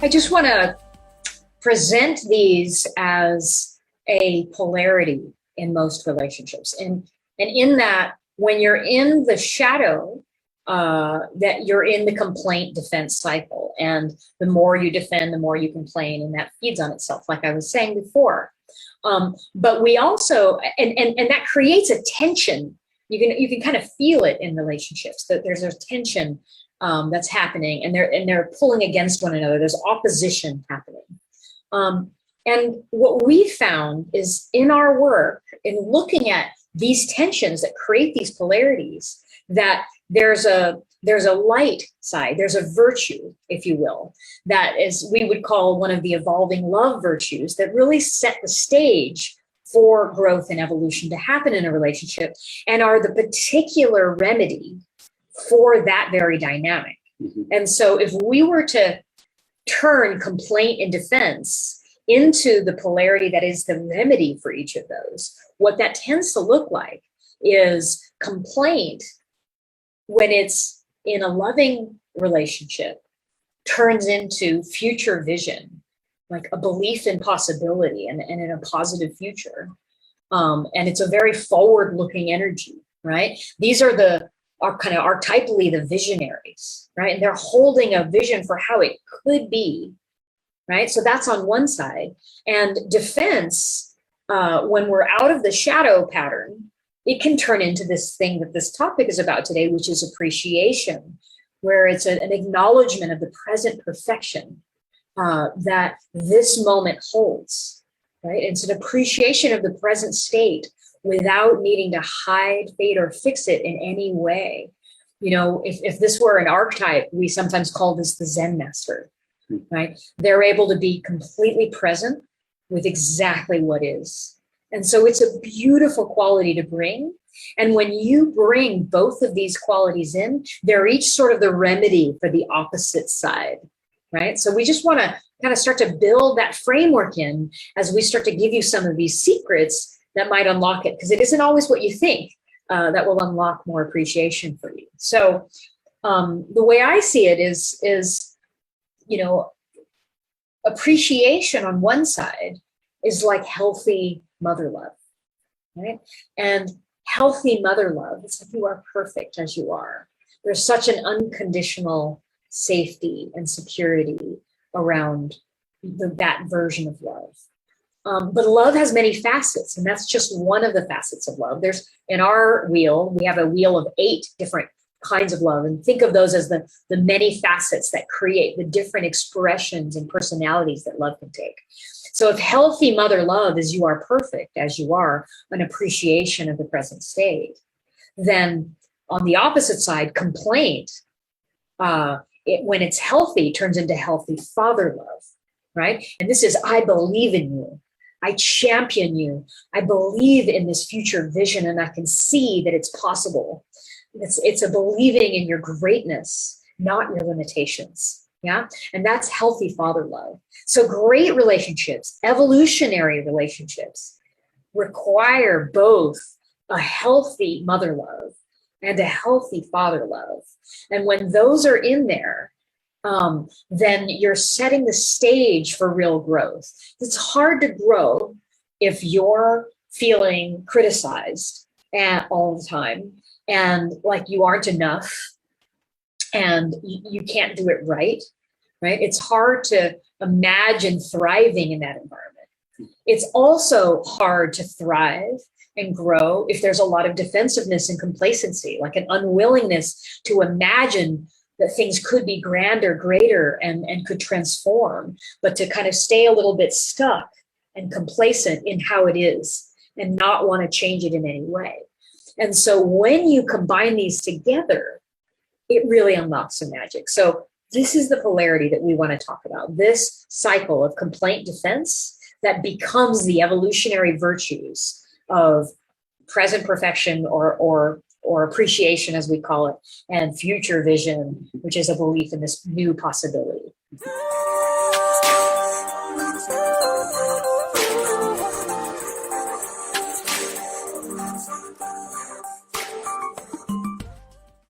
I just want to present these as a polarity in most relationships. And in that, when you're in the shadow, that you're in the complaint defense cycle. And the more you defend, the more you complain, and that feeds on itself, like I was saying before. But we also, and that creates a tension. You can kind of feel it in relationships, that there's a tension that's happening, and they're pulling against one another. There's opposition happening. And what we found is in our work, in looking at these tensions that create these polarities, that there's a light side, there's a virtue, if you will, that is, we would call one of the evolving love virtues, that really set the stage for growth and evolution to happen in a relationship, and are the particular remedy for that very dynamic. Mm-hmm. And so if we were to turn complaint and defense into the polarity that is the remedy for each of those, what that tends to look like is complaint, when it's in a loving relationship, turns into future vision, like a belief in possibility and in a positive future. And it's a very forward-looking energy, right? These are kind of archetypally the visionaries, right? And they're holding a vision for how it could be, right? So that's on one side. And defense, when we're out of the shadow pattern, it can turn into this thing that this topic is about today, which is appreciation, where it's an acknowledgement of the present perfection that this moment holds, right? It's an appreciation of the present state without needing to hide, fade, or fix it in any way. You know, if this were an archetype, we sometimes call this the Zen master, right? They're able to be completely present with exactly what is. And so it's a beautiful quality to bring. And when you bring both of these qualities in, they're each sort of the remedy for the opposite side, right? So we just want to kind of start to build that framework in as we start to give you some of these secrets that might unlock it, because it isn't always what you think that will unlock more appreciation for you. So the way I see it is, you know, appreciation on one side is like healthy mother love, right? And healthy mother love, it's like you are perfect as you are. There's such an unconditional safety and security around that version of love. But love has many facets, and that's just one of the facets of love. There's, in our wheel, we have a wheel of 8 different kinds of love, and think of those as the many facets that create the different expressions and personalities that love can take. So if healthy mother love is you are perfect as you are, an appreciation of the present state, then on the opposite side, complaint, when it's healthy, turns into healthy father love, right? And this is, I believe in you. I champion you. I believe in this future vision, and I can see that it's possible. It's a believing in your greatness, not your limitations. Yeah. And that's healthy father love. So great relationships, evolutionary relationships, require both a healthy mother love and a healthy father love. And when those are in there, then you're setting the stage for real growth. It's hard to grow if you're feeling criticized all the time, and like you aren't enough, and you can't do it right? It's hard to imagine thriving in that environment. It's also hard to thrive and grow if there's a lot of defensiveness and complacency, like an unwillingness to imagine that things could be grander, greater, and could transform, but to kind of stay a little bit stuck and complacent in how it is and not want to change it in any way. And so when you combine these together, it really unlocks some magic. So this is the polarity that we want to talk about, this cycle of complaint defense that becomes the evolutionary virtues of present perfection or appreciation, as we call it, and future vision, which is a belief in this new possibility.